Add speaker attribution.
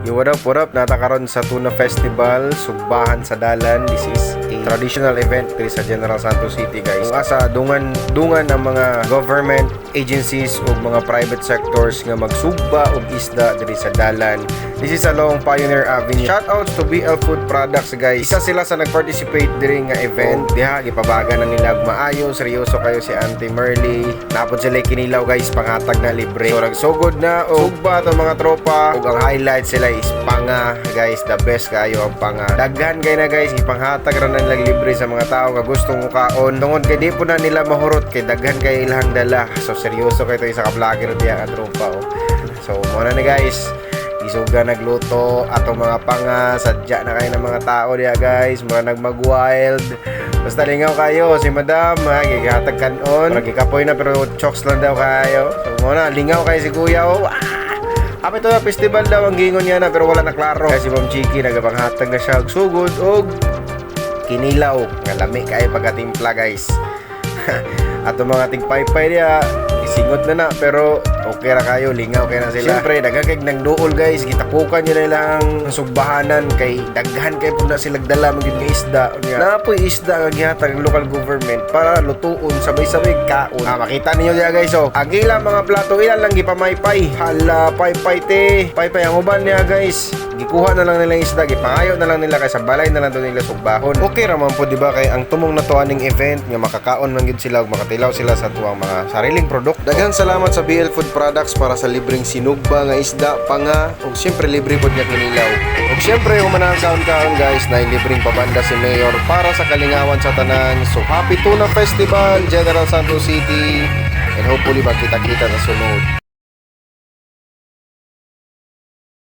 Speaker 1: Yo, what up? Natakaroon sa Tuna Festival, Sugbahan sa Dalan. This is a traditional event diri sa General Santos City, guys. Kung asa dungan ang mga government agencies o mga private sectors nga magsugba og isda diri sa Dalan. This is along Pioneer Avenue. Shoutouts to BL Food Products, guys. Isa sila sa nag-participate diri nga event. Diha gipabaga na nila og maayo, seryoso kayo si Auntie Merly. Napod sila kinilaw, guys, panghatag na libre. So nagsugod na og sugba to mga tropa. Ug ang highlight sila is panga, guys. The best kayo ang panga. Daghan kay na, guys, ipanghatag ra na nilang libre sa mga tao nga gustong mukaon. Tungod kay di po na nila mahurot kay daghan kay ilang dala. So seryoso kay to isa ka vlogger diya ka tropa, oh. So muna na, guys. Isuga nagluto atong mga panga, sadya na kayo ng mga tao diya, guys, mga nagmag-wild. Basta lingaw kayo, si madam gigatag kanon, nagikapoy na pero chokes lang daw kayo. So muna, lingaw kayo si kuya, oh. Ape to na festival daw ang gingon niya na pero wala na klaro. Kasi Ma'am Chiki nagapanghatag na siya og sugod og kinilaw nga lami kayo pagkatimpla, guys. Ato mga tingpaypay diya isingot na pero okay ra kayo, lingaw kay na sila. Siyempre dagagag nang duol, guys, gitapukan nyo na lang sugbahanan kay daghan kay pud na sila dala magid nga isda niya. Napoy isda nga gihatag ng local government para lutuon sabay-sabay kaon. Makita niyo diya, guys, oh. Ang ilang mga plato ilan lang gipamaypay. Hala, paypay te. Paypay ang uban niya, guys. Gikuha na lang nila yung isda, gipangayo na lang nila kay sa balay na lang doon nila sugbahon. Okay ra man po, di ba, kay ang tumong na tuaning event nga makakaon man gid sila ug makatilaw sila sa tuwang mga sariling produkto. Daghan salamat sa BL Food Products para sa libreng sinugba nga isda, panga, ug syempre libre pod nga kinilaw. Ug syempre humanang kaon, guys, na libreng pabanda si Mayor para sa kalingawan sa tanan. So happy Tuna Festival, General Santos City, and hopefully magkita-kita sa sunod.